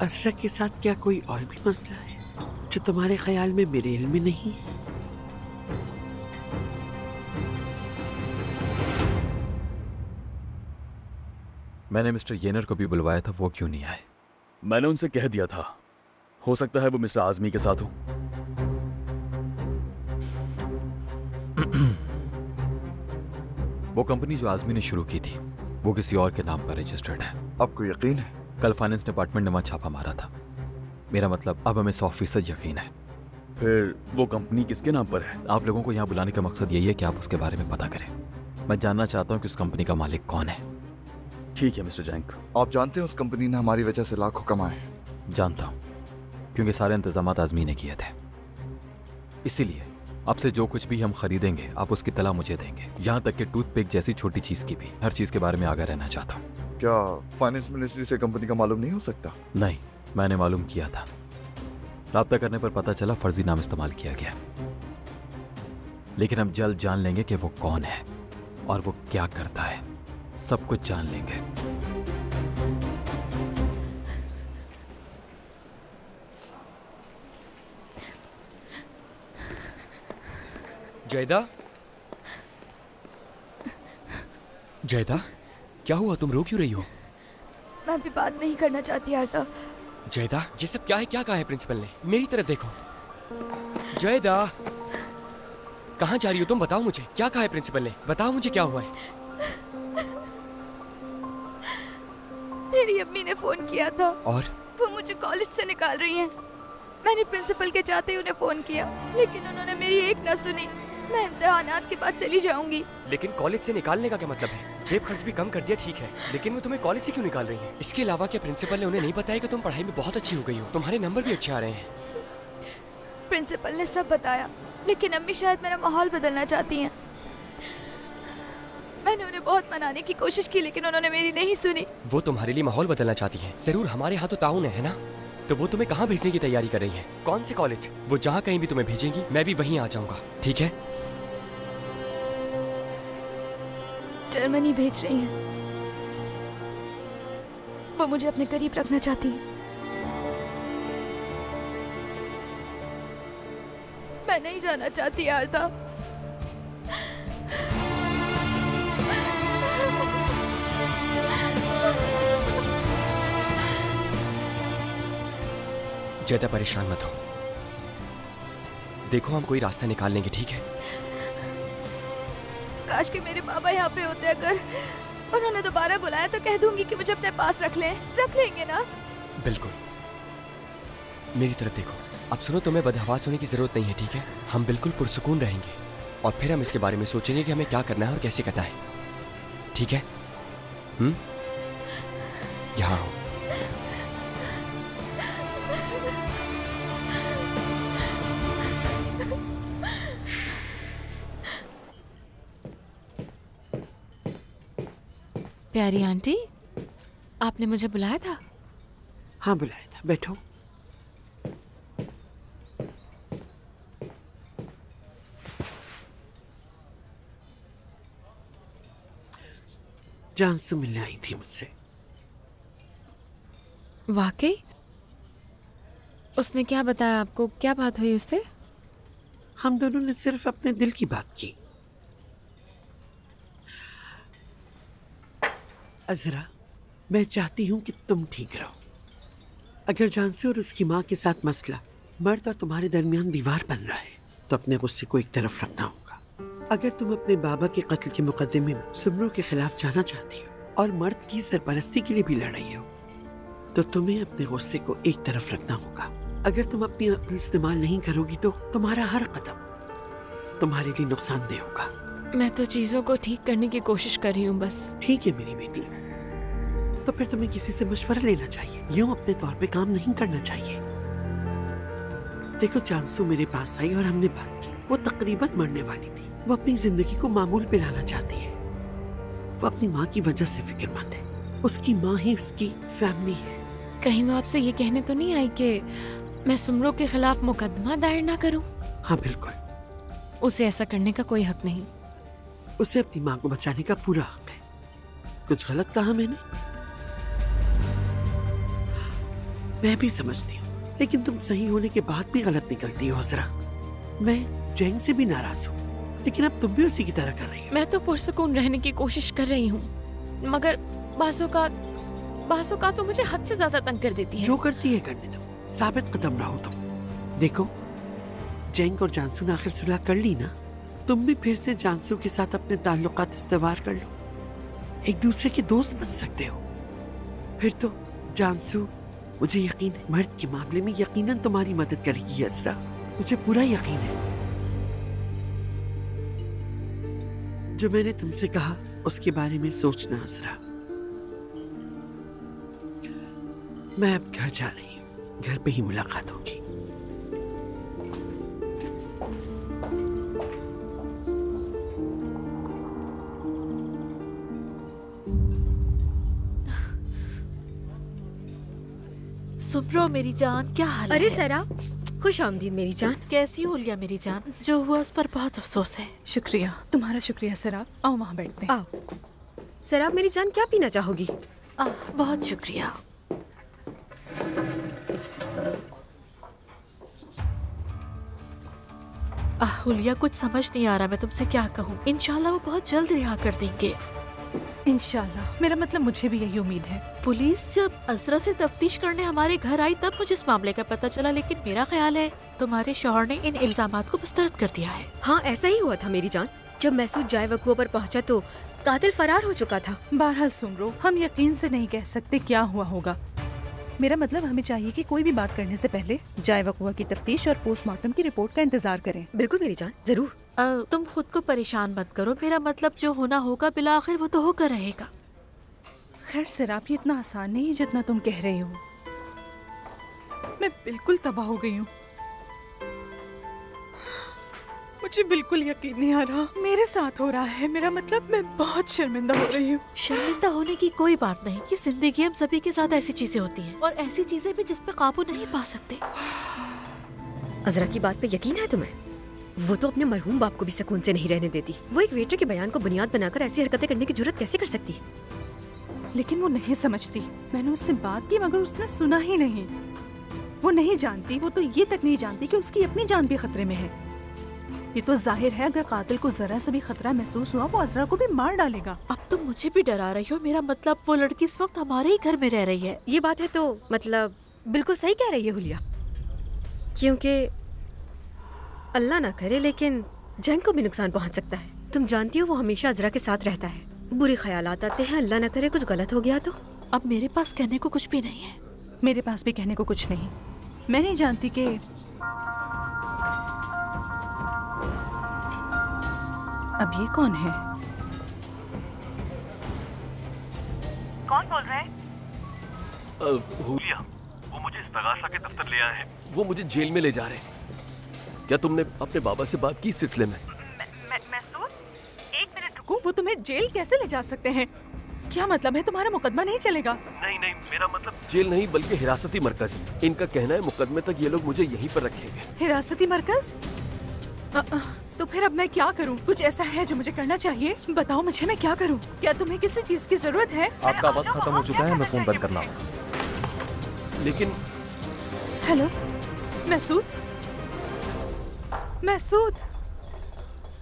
असरा के साथ क्या कोई और भी मसला है जो तुम्हारे ख्याल में मेरे इल्म में नहीं है? मैंने मिस्टर येनर को भी बुलवाया था, वो क्यों नहीं आए? मैंने उनसे कह दिया था, हो सकता है वो मिस्टर आजमी के साथ हो। वो कंपनी जो आजमी ने शुरू की थी वो किसी और के नाम पर रजिस्टर्ड है। आपको यकीन है? कल फाइनेंस डिपार्टमेंट ने वहां छापा मारा था। मेरा मतलब अब हमें 100% यकीन है। फिर वो कंपनी किसके नाम पर है? आप लोगों को यहाँ बुलाने का मकसद यही है कि आप उसके बारे में पता करें। मैं जानना चाहता हूँ कि उस कंपनी का मालिक कौन है। ठीक है मिस्टर जैंक। आप जानते हैं उस कंपनी ने हमारी वजह से लाखों कमाए? जानता हूँ, क्योंकि सारे इंतजाम आजमी ने किए थे। इसीलिए आपसे जो कुछ भी हम खरीदेंगे आप उसकी तला मुझे देंगे, यहाँ तक कि टूथपिक जैसी छोटी चीज की भी। हर चीज के बारे में आगाह रहना चाहता हूँ। क्या फाइनेंस मिनिस्ट्री से कंपनी का मालूम नहीं हो सकता? नहीं, मैंने मालूम किया था। राब्ता करने पर पता चला फर्जी नाम इस्तेमाल किया गया। लेकिन हम जल्द जान लेंगे कि वो कौन है और वो क्या करता है। सब कुछ जान लेंगे। जयदा, जयदा, क्या हुआ? तुम रो क्यों रही हो? मैं अभी बात नहीं करना चाहती आरता। जयदा, ये सब क्या है? क्या कहा है प्रिंसिपल ने? मेरी तरफ देखो। जयदा, कहाँ जा रही हो तुम? बताओ मुझे, क्या कहा है प्रिंसिपल ने? बताओ मुझे क्या हुआ है। मेरी अम्मी ने फोन किया था और वो मुझे कॉलेज से निकाल रही हैं। मैंने प्रिंसिपल के जाते ही उन्हें फोन किया, लेकिन उन्होंने मेरी एक न सुनी। मैं इम्तिहानात के बाद चली जाऊंगी। लेकिन कॉलेज से निकालने का क्या मतलब है? जेब खर्च भी कम कर दिया, ठीक है, लेकिन वो तुम्हें कॉलेज से क्यों निकाल रही है? इसके अलावा क्या प्रिंसिपल ने उन्हें नहीं बताया कि तुम पढ़ाई में बहुत अच्छी हो गई हो? तुम्हारे नंबर भी अच्छे आ रहे हैं। प्रिंसिपल ने सब बताया, लेकिन अम्मी शायद मेरा माहौल बदलना चाहती हैं। मैंने उन्हें बहुत मनाने की कोशिश की, लेकिन उन्होंने मेरी नहीं सुनी। वो तुम्हारे लिए माहौल बदलना चाहती है। जरूर हमारे यहाँ तो ताउन है ना? तो वो तुम्हें कहाँ भेजने की तैयारी कर रही है? कौन से कॉलेज? वो जहाँ कहीं भी तुम्हें भेजेंगी मैं भी वहीं आ जाऊंगा, ठीक है? जर्मनी भेज रही हैं। वो मुझे अपने करीब रखना चाहती हैं। मैं नहीं जाना चाहती आरदा। ज्यादा परेशान मत हो, देखो हम कोई रास्ता निकाल लेंगे, ठीक है? काश कि मेरे पापा यहाँ पे होते। अगर उन्होंने दोबारा बुलाया तो कह दूंगी कि मुझे अपने पास रख लेंगे ना? बिल्कुल। मेरी तरफ देखो। अब सुनो, तुम्हें बदहवास होने की जरूरत नहीं है, ठीक है? हम बिल्कुल पुरसुकून रहेंगे और फिर हम इसके बारे में सोचेंगे कि हमें क्या करना है और कैसे करना है, ठीक है? यहाँ आओ। प्यारी आंटी, आपने मुझे बुलाया था? हाँ बुलाया था, बैठो। जानसू मिलने आई थी मुझसे। वाकई? उसने क्या बताया आपको? क्या बात हुई उससे? हम दोनों ने सिर्फ अपने दिल की बात की। अजरा, मैं चाहती हूँ कि तुम ठीक रहो। अगर जानसू और उसकी माँ के साथ मसला मर्द और तुम्हारे दरमियान दीवार बन रहा है तो अपने गुस्से को एक तरफ रखना होगा। अगर तुम अपने बाबा के कत्ल के मुकदमे में सुमरों के खिलाफ जाना चाहती हो और मर्द की सरपरस्ती के लिए भी लड़ रही हो तो तुम्हें अपने गुस्से को एक तरफ रखना होगा। अगर तुम अपनी अक्ल इस्तेमाल नहीं करोगी तो तुम्हारा हर कदम तुम्हारे लिए नुकसानदेह होगा। मैं तो चीजों को ठीक करने की कोशिश कर रही हूँ बस। ठीक है मेरी बेटी, तो फिर तुम्हें किसी से मशवरा लेना चाहिए, यूं अपने तौर पे काम नहीं करना चाहिए। देखो, जानसू मेरे पास आई और हमने बात की। वो तकरीबन मरने वाली थी। वो अपनी जिंदगी को मामूल पे लाना चाहती है। वो अपनी माँ की वजह से फिक्रमंद है। उसकी माँ ही उसकी फैमिली है। कहीं वो आपसे ये कहने तो नहीं आई कि मैं सुमरों के खिलाफ मुकदमा दायर ना करूं? हाँ बिल्कुल। उसे ऐसा करने का कोई हक नहीं। उसे अपनी माँ को बचाने का पूरा हक है। कुछ गलत कहा मैंने? मैं भी समझती हूँ, लेकिन तुम सही होने के बाद भी गलत निकलती हो अजरा। मैं जैंग से भी नाराज हूँ, लेकिन अब तुम भी उसी की तरह कर रही हो। मैं तो पुरसुकून रहने की कोशिश कर रही हूँ, मगर बासों का तो मुझे हद से ज्यादा तंग कर देती है। जो करती है करने दो, साबित कदम रहो तुम। देखो, जैंग और जानसू ने आखिर सुलह कर ली ना, तुम भी फिर से जानसू के साथ अपने ताल्लुकात इस्तेवार कर लो। एक दूसरे के दोस्त बन सकते हो। फिर तो जानसू, मुझे यकीन है, मर्द के मामले में यकीनन तुम्हारी मदद करेगी असरा। मुझे पूरा यकीन है। जो मैंने तुमसे कहा उसके बारे में सोचना असरा। मैं अब घर जा रही हूँ, घर पे ही मुलाकात होगी। सुब्रो मेरी जान, क्या हाल है? अरे सरा, खुश आमदीद मेरी जान। कैसी हो लिया मेरी जान? जो हुआ उस पर बहुत अफसोस है। शुक्रिया, तुम्हारा शुक्रिया सराब। आओ वहाँ बैठते हैं। आओ। सराब मेरी जान, क्या पीना चाहोगी? बहुत शुक्रिया। हुलिया, कुछ समझ नहीं आ रहा मैं तुमसे क्या कहूँ। इंशाल्लाह वो बहुत जल्द रिहा कर देंगे। इंशाल्लाह। मेरा मतलब मुझे भी यही उम्मीद है। पुलिस जब असरा से तफ्तीश करने हमारे घर आई तब मुझे इस मामले का पता चला, लेकिन मेरा ख्याल है तुम्हारे शौहर ने इन इल्जामात को मुस्तरद कर दिया है। हाँ, ऐसा ही हुआ था मेरी जान। जब महसूद जाए वकुआ पर पहुंचा तो कातिल फरार हो चुका था। बहरहाल सुमरो, हम यकीन से नहीं कह सकते क्या हुआ होगा। मेरा मतलब हमें चाहिए कि कोई भी बात करने से पहले जाए वकुआ की तफ्तीश और पोस्टमार्टम की रिपोर्ट का इंतजार करें। बिल्कुल मेरी जान, जरूर। तुम खुद को परेशान मत करो। मेरा मतलब जो होना होगा बिला आखिर वो तो होकर रहेगा। खैर सराब, ये इतना आसान नहीं जितना तुम कह रही हो। मैं बिल्कुल तबाह हो गई हूँ। मुझे बिल्कुल यकीन नहीं आ रहा मेरे साथ हो रहा है। मेरा मतलब मैं बहुत शर्मिंदा हो रही हूँ। शर्मिंदा होने की कोई बात नहीं। ये जिंदगी हम सभी के साथ ऐसी चीजें होती हैं और ऐसी चीजें भी जिस पे काबू नहीं पा सकते। अजरा की बात पे यकीन है तुम्हें? वो तो अपने मरहूम बाप को भी सुकून से नहीं रहने देती। वो एक वेटर के बयान को बुनियाद बनाकर ऐसी हरकतें करने की जुर्रत कैसे कर सकती? लेकिन वो नहीं समझती। मैंने उससे बात की मगर उसने सुना ही नहीं। वो नहीं जानती, वो तो ये तक नहीं जानती कि उसकी अपनी जान भी खतरे में है। ये तो जाहिर है अगर कातिल को जरा सा भी खतरा महसूस हुआ वो अजरा को भी मार डालेगा। अब तुम मुझे भी डरा रही हो। मेरा मतलब वो लड़की इस वक्त हमारे ही घर में रह रही है। ये बात है तो मतलब बिल्कुल सही कह रही है हुलिया, क्योंकि अल्लाह ना करे लेकिन जंग को भी नुकसान पहुंच सकता है। तुम जानती हो वो हमेशा अजरा के साथ रहता है। बुरे ख्यालात आते हैं, अल्लाह ना करे कुछ गलत हो गया तो। अब मेरे पास कहने को कुछ भी नहीं है। मेरे पास भी कहने को कुछ नहीं। मैं नहीं जानती कि अब ये कौन है? कौन बोल रहे हैं? हुलिया, वो मुझे इस तगासा के दफ्तर ले आए हैं। वो मुझे जेल में ले जा रहे हैं। क्या तुमने अपने बाबा से बात की इस सिलसिले में? मैसूर, एक मिनट रुको। वो तुम्हें जेल कैसे ले जा सकते हैं? क्या मतलब है तुम्हारा मुकदमा नहीं चलेगा? नहीं, मेरा मतलब जेल नहीं बल्कि हिरासती मरकज। इनका कहना है मुकदमे तक ये लोग मुझे यहीं पर रखेंगे। हिरासती मरकज? तो फिर अब मैं क्या करूं? कुछ ऐसा है जो मुझे करना चाहिए? बताओ मुझे, मैं क्या करूं? क्या तुम्हें किसी चीज की जरूरत है? आपका वक्त खत्म हो चुका है, मैं फोन बंद करना। लेकिन हेलो मैसूद, मैसूद,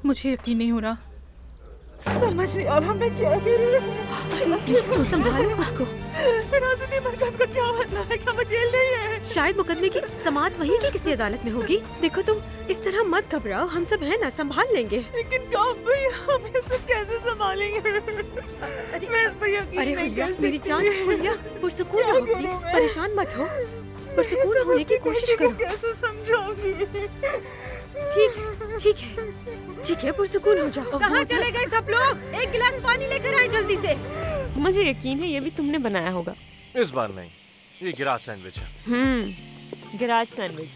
मुझे यकीन नहीं हो रहा। समझ नहीं आ रहा मैं क्या करूं। संभालो आपको। हिरासती मरकज का क्या मतलब है? क्या वो जेल नहीं है? शायद मुकदमे की समाअत वहीं की किसी अदालत में होगी। देखो तुम इस तरह मत घबराओ, हम सब हैं ना, संभाल लेंगे। लेकिन हम इसे कैसे संभालेंगे? मैं इस पर यकीन नहीं कर सकती। मेरी जान हुलिया, पुरसुकून रहो प्लीज, परेशान मत हो, पुरसुकून होने की कोशिश करो। कैसे समझाऊंगी? ठीक है, पुरसुकून हो जाओ। कहाँ चले गए सब लोग? एक गिलास पानी लेकर आए जल्दी से। मुझे यकीन है ये भी तुमने बनाया होगा। इस बार नहीं, ये गिराज सैंडविच है। Garage sandwich.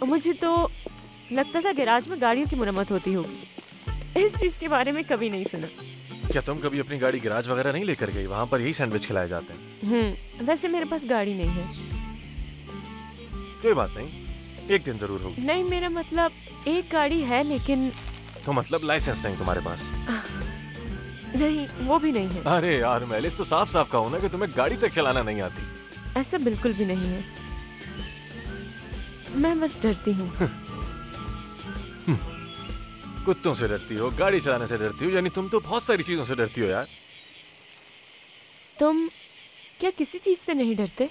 मुझे तो लगता था गिराज में गाड़ियों की मुरम्मत होती होगी। इस चीज के बारे में कभी नहीं सुना। क्या तुम कभी अपनी गाड़ी गिराज वगैरह नहीं लेकर गई? वहाँ पर यही सैंडविच खिलाए जाते हैं। वैसे मेरे पास गाड़ी नहीं है। कोई बात नहीं, एक दिन जरूर होगी। नहीं, मेरा मतलब एक गाड़ी है लेकिन। तो मतलब लाइसेंस नहीं तुम्हारे पास? नहीं, वो भी नहीं है। अरे यार मैलिस, तो साफ साफ कहो ना कि तुम्हें गाड़ी तक चलाना नहीं आती। ऐसा बिल्कुल भी नहीं है, मैं बस डरती हूँ। कुत्तों से डरती हो, गाड़ी चलाने से डरती हो, यानी तुम तो बहुत सारी चीजों से डरती हो यार। तुम क्या किसी चीज से नहीं डरते?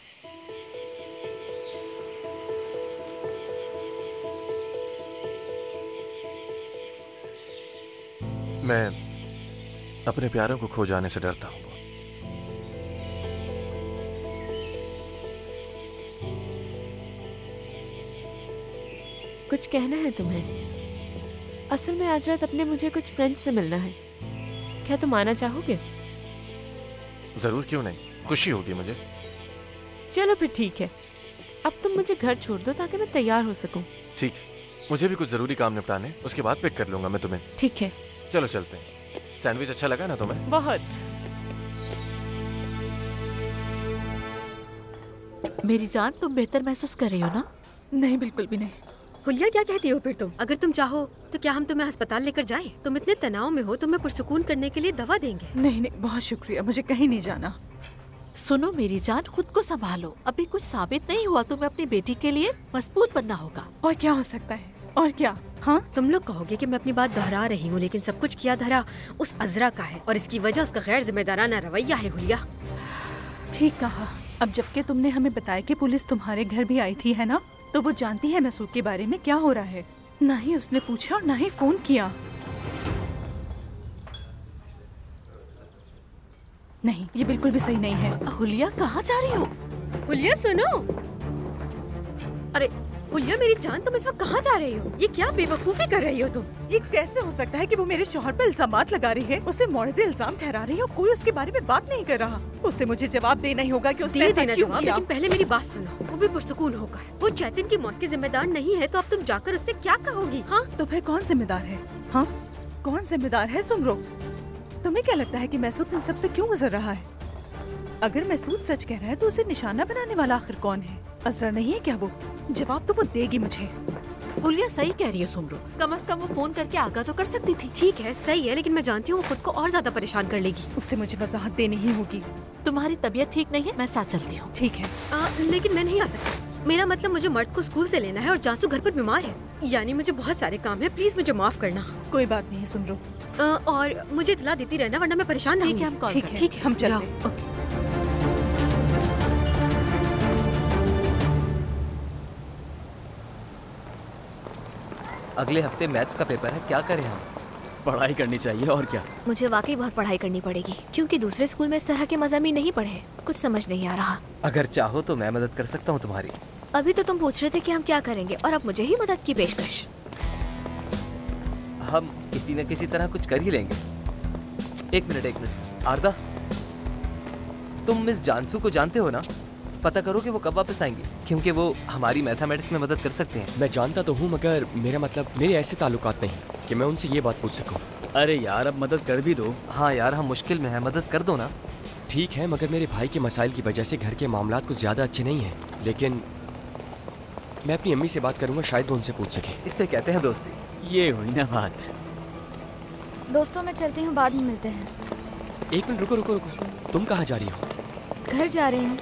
मैं अपने प्यारों को खो जाने से डरता हूँ। कुछ कहना है तुम्हें? असल में आज रात अपने मुझे कुछ फ्रेंड्स से मिलना है। क्या तुम आना चाहोगे? जरूर, क्यों नहीं, खुशी होगी मुझे। चलो फिर ठीक है, अब तुम मुझे घर छोड़ दो ताकि मैं तैयार हो सकूं। ठीक है, मुझे भी कुछ जरूरी काम निपटाने, उसके बाद पिक कर लूंगा मैं तुम्हें। ठीक है, चलो चलते हैं। सैंडविच अच्छा लगा ना तुम्हें? बहुत। मेरी जान, तुम बेहतर महसूस कर रही हो ना? नहीं, बिल्कुल भी नहीं। हुलिया, क्या कहती हो फिर तुम? अगर तुम चाहो तो क्या हम तुम्हें अस्पताल लेकर जाएं? तुम इतने तनाव में हो, तुम्हें पुरसुकून करने के लिए दवा देंगे। नहीं, बहुत शुक्रिया, मुझे कहीं नहीं जाना। सुनो मेरी जान, खुद को संभालो। अभी कुछ साबित नहीं हुआ, तुम्हें अपनी बेटी के लिए मजबूत बनना होगा। और क्या हो सकता है? और क्या? हाँ, तुम लोग कहोगे कि मैं अपनी बात दोहरा रही हूँ, लेकिन सब कुछ किया धरा उस अजरा का है और इसकी वजह उसका गैर जिम्मेदाराना रवैया है। हुलिया, ठीक कहा। अब जबकि तुमने हमें बताया कि पुलिस तुम्हारे घर भी आई थी, है ना? तो वो जानती है मैसूद के बारे में क्या हो रहा है। ना ही उसने पूछा और ना ही फोन किया। नहीं, ये बिल्कुल भी सही नहीं है। हुलिया, कहाँ जा रही हो? हुलिया सुनो। अरे हुलिया मेरी जान, तुम इस वक्त कहाँ जा रही हो? ये क्या बेवकूफी कर रही हो तुम? ये कैसे हो सकता है कि वो मेरे शौहर पे इल्जामात लगा रही है, उसे मौलिद इल्जाम ठहरा रही है और कोई उसके बारे में बात नहीं कर रहा। उसे मुझे जवाब देना ही होगा कि उसने ऐसा क्यों किया। लेकिन पहले मेरी बात सुनो, वो भी पुरसुकून होकर। वो चैतन की मौत की जिम्मेदार नहीं है, तो अब तुम जाकर उससे क्या कहोगी? हाँ तो फिर कौन जिम्मेदार है? हाँ कौन जिम्मेदार है? सुमरो, तुम्हें क्या लगता है कि मैसूद इन सब से क्यों गुजर रहा है? अगर मैसूद सच कह रहा है तो उसे निशाना बनाने वाला आखिर कौन है? असर नहीं है क्या वो? जवाब तो वो देगी मुझे। हुलिया सही कह रही है सुमरो, कम से कम वो फोन करके आगाह तो कर सकती थी। ठीक है सही है, लेकिन मैं जानती हूँ वो खुद को और ज्यादा परेशान कर लेगी। उससे मुझे वजाहत देनी ही होगी। तुम्हारी तबीयत ठीक नहीं है, मैं साथ चलती हूँ। ठीक है लेकिन मैं नहीं आ सकती। मेरा मतलब मुझे मर्द को स्कूल से लेना है और जासू घर पर बीमार है, यानी मुझे बहुत सारे काम है। प्लीज मुझे माफ करना। कोई बात नहीं सुमरो, और मुझे इत्तला देती रहना वरना मैं परेशान रहूंगी। ठीक है हम कॉल ठीक है, ठीक है हम चलते हैं। ओके। अगले हफ्ते मैथ्स का पेपर है, क्या करें हम? पढ़ाई करनी चाहिए और क्या। मुझे वाकई बहुत पढ़ाई करनी पड़ेगी, क्योंकि दूसरे स्कूल में इस तरह के मज़ामीन नहीं पढ़े। कुछ समझ नहीं आ रहा। अगर चाहो तो मैं मदद कर सकता हूँ तुम्हारी। अभी तो तुम पूछ रहे थे कि हम क्या करेंगे और अब मुझे ही मदद की पेशकश। हम किसी न किसी तरह कुछ कर ही लेंगे। एक मिनट आरदा, तुम मिस जानसू को जानते हो ना? पता करो कि वो कब वापस आएंगी, क्योंकि वो हमारी मैथमेटिक्स में मदद कर सकते हैं। मैं जानता तो हूँ, मगर मेरा मतलब मेरे ऐसे ताल्लुकात नहीं कि मैं उनसे ये बात पूछ सकूँ। अरे यार अब मदद कर भी दो। हाँ यार हम मुश्किल में हैं, मदद कर दो ना। ठीक है, मगर मेरे भाई के मसाइल की वजह से घर के मामलात कुछ ज़्यादा अच्छे नहीं हैं। लेकिन मैं अपनी अम्मी से बात करूँगा, शायद वो उनसे पूछ सके। इससे कहते हैं दोस्ती। ये हुई ना बात। दोस्तों मैं चलती हूँ, बाद में मिलते हैं। एक मिनट रुको रुको रुको, तुम कहाँ जा रही हो? घर जा रही हूँ।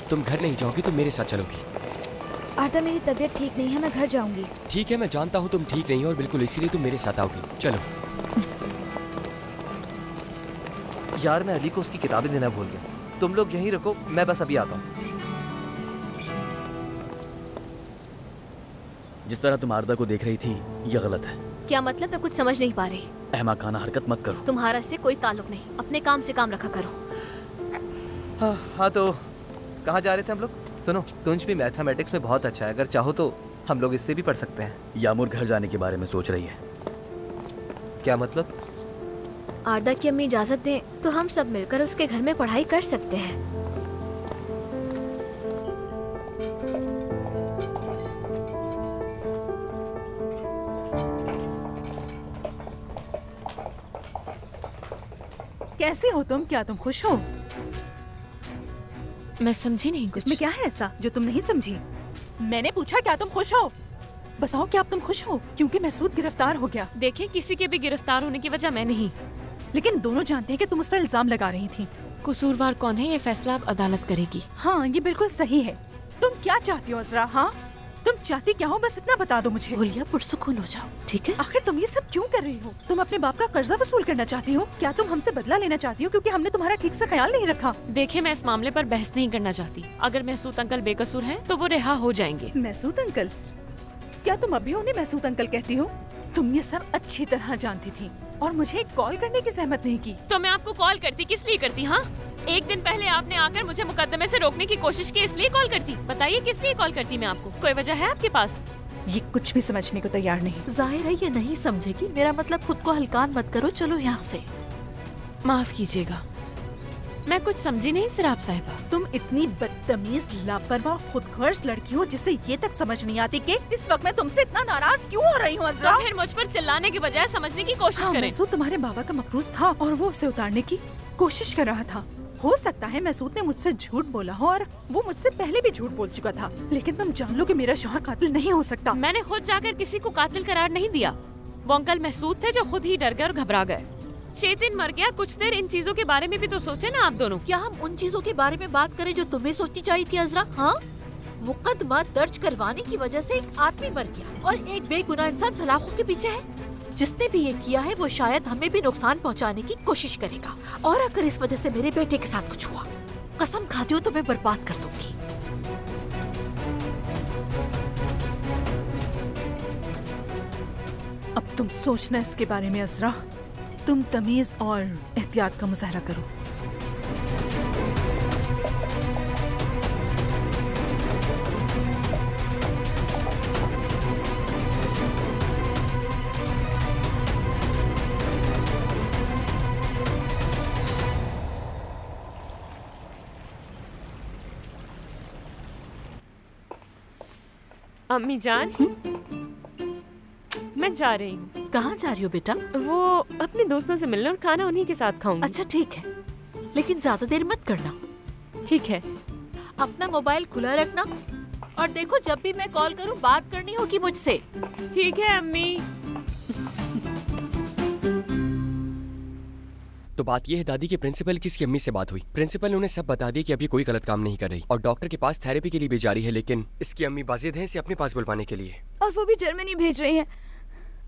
तुम घर नहीं जाओगी, तुम मेरे साथ चलोगी। आरदा मेरी तबीयत ठीक नहीं है, मैं घर जाऊंगी। ठीक है, मैं जानता हूँ तुम ठीक नहीं हो और बिल्कुल इसीलिए तुम मेरे साथ आओगी। चलो। यार मैं अली को उसकी किताबें देना भूल गया। तुम लोग यहीं रुको, मैं बस अभी आता हूँ। जिस तरह तुम आरदा को देख रही थी ये गलत है। क्या मतलब? मैं कुछ समझ नहीं पा रही। अहमकाना हरकत मत करो। तुम्हारा इससे कोई ताल्लुक नहीं, अपने काम से काम रखा करो। हाँ तो कहाँ जा रहे थे हम लोग? सुनो, तुंज भी मैथमेटिक्स में बहुत अच्छा है, अगर चाहो तो हम लोग इससे भी पढ़ सकते हैं। यामुर घर जाने के बारे में सोच रही है। क्या मतलब? आरदा की अम्मी इजाजत दें तो हम सब मिलकर उसके घर में पढ़ाई कर सकते हैं। कैसे हो तुम? क्या तुम खुश हो? मैं समझी नहीं कुछ। इसमें क्या है ऐसा जो तुम नहीं समझी? मैंने पूछा क्या तुम खुश हो? बताओ क्या अब तुम खुश हो? क्योंकि मैसूद गिरफ्तार हो गया। देखिए, किसी के भी गिरफ्तार होने की वजह मैं नहीं, लेकिन दोनों जानते हैं कि तुम उस पर इल्जाम लगा रही थी। कसूरवार कौन है ये फैसला अब अदालत करेगी। हाँ ये बिल्कुल सही है। तुम क्या चाहती हो अजरा? हाँ तुम चाहती क्या हो, बस इतना बता दो मुझे। हुलिया पुरसुकून हो जाओ, ठीक है? आखिर तुम ये सब क्यों कर रही हो? तुम अपने बाप का कर्जा वसूल करना चाहती हो? क्या तुम हमसे बदला लेना चाहती हो क्योंकि हमने तुम्हारा ठीक से ख्याल नहीं रखा? देखिए, मैं इस मामले पर बहस नहीं करना चाहती। अगर महसूद अंकल बेकसूर हैं तो वो रिहा हो जाएंगे। महसूद अंकल? क्या तुम अभी उन्हें महसूद अंकल कहती हो? तुम ये सब अच्छी तरह जानती थी और मुझे कॉल करने की जहमत नहीं की। तो मैं आपको कॉल करती, किस लिए करती? हाँ, एक दिन पहले आपने आकर मुझे मुकदमे से रोकने की कोशिश की, इसलिए कॉल करती। बताइए किस लिए कॉल करती मैं आपको? कोई वजह है आपके पास? ये कुछ भी समझने को तैयार नहीं। जाहिर है ये नहीं समझेगी। मेरा मतलब खुद को हल्कान मत करो, चलो यहाँ से। माफ कीजिएगा, मैं कुछ समझी नहीं सिराब साहिबा। तुम इतनी बदतमीज, लापरवाह, खुदगर्ज लड़की हो जिसे ये तक समझ नहीं आती कि इस वक्त मैं तुमसे इतना नाराज क्यों हो रही हूँ अज़रा। तो फिर मुझ पर चिल्लाने के बजाय समझने की कोशिश करें। मैसूद तुम्हारे बाबा का मकरूज था और वो उसे उतारने की कोशिश कर रहा था। हो सकता है मैसूद ने मुझसे झूठ बोला हो और वो मुझसे पहले भी झूठ बोल चुका था, लेकिन तुम जान लो कि मेरा शौहर कातिल नहीं हो सकता। मैंने खुद जाकर किसी को कातिल करार नहीं दिया। वो अंकल महसूद थे जो खुद ही डर गए और घबरा गए। चेतन मर गया, कुछ देर इन चीजों के बारे में भी तो सोचे ना आप दोनों। क्या हम उन चीजों के बारे में बात करें जो तुम्हें सोचनी चाहिए थी अज़रा? हाँ, मुकदमा दर्ज करवाने की वजह से एक आदमी मर गया और एक बेगुनाह इंसान सलाखों के पीछे है। जिसने भी ये किया है वो शायद हमें भी नुकसान पहुंचाने की कोशिश करेगा, और अगर इस वजह से मेरे बेटे के साथ कुछ हुआ, कसम खाती हो तो मैं बर्बाद कर दूंगी। अब तुम सोचना इसके बारे में अज़रा। तुम तमीज और एहतियात का मुजाहरा करो। अम्मी जान, मैं जा रही हूँ। कहाँ जा रही हो बेटा? वो अपने दोस्तों से मिलने और खाना उन्हीं के साथ खाऊंगी। अच्छा ठीक है, लेकिन ज्यादा देर मत करना। ठीक है। अपना मोबाइल खुला रखना और देखो जब भी मैं कॉल करूँ बात करनी होगी मुझसे। ठीक है अम्मी। तो बात यह है दादी कि प्रिंसिपल की इसकी अम्मी से बात हुई। प्रिंसिपल ने उन्हें सब बता दिया कि अभी कोई गलत काम नहीं कर रही और डॉक्टर के पास थेरेपी के लिए भी जा रही है, लेकिन इसकी अम्मी बाजिद है इसे अपने पास बुलवाने के लिए। और वो भी जर्मनी भेज रही हैं।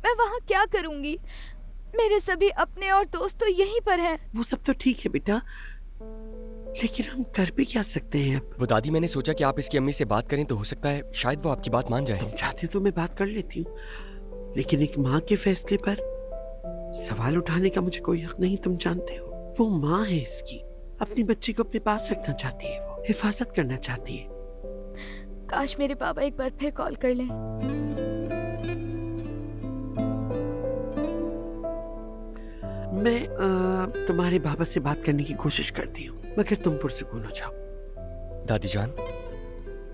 मैं वहाँ क्या करूँगी? मेरे सभी अपने और दोस्त तो यहीं पर हैं। वो सब तो ठीक है बेटा, लेकिन हम कर भी क्या सकते हैं अब? वो दादी, मैंने सोचा कि आप इसकी अम्मी से बात करें तो हो सकता है शायद वो आपकी बात मान जाए। तुम चाहते तो मैं बात कर लेती हूँ, लेकिन एक माँ के फैसले पर सवाल उठाने का मुझे कोई हक नहीं। तुम जानते हो वो माँ है इसकी, अपनी बच्ची को अपने पास रखना चाहती है, वो हिफाजत करना चाहती है। काश मेरे पापा एक बार फिर कॉल कर लें। मैं तुम्हारे बाबा से बात करने की कोशिश करती हूँ, मगर तुम पुरसुकून हो जाओ। दादी जान,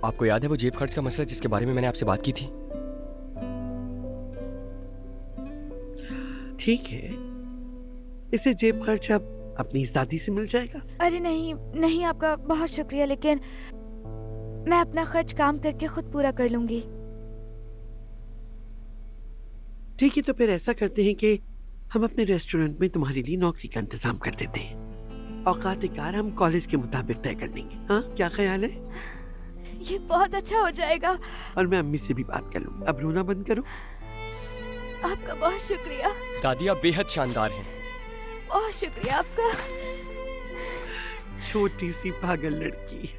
आपको याद है वो जेब खर्च का मसला जिसके बारे में मैंने आपसे बात की थी? ठीक है, इसे जेब खर्च अब अपनी इस दादी से मिल जाएगा। अरे नहीं नहीं, आपका बहुत शुक्रिया, लेकिन मैं अपना खर्च काम करके खुद पूरा कर लूंगी। ठीक है, तो फिर ऐसा करते हैं कि हम अपने रेस्टोरेंट में तुम्हारे लिए नौकरी का इंतजाम कर देते हैं। औकात-ए-कार हम कॉलेज के मुताबिक तय कर लेंगे। हाँ, क्या ख्याल है? ये बहुत अच्छा हो जाएगा। और मैं अम्मी से भी बात कर लूँ। अब रोना बंद करो। आपका बहुत शुक्रिया दादी, आप बेहद शानदार हैं। बहुत शुक्रिया आपका। छोटी सी पागल लड़की।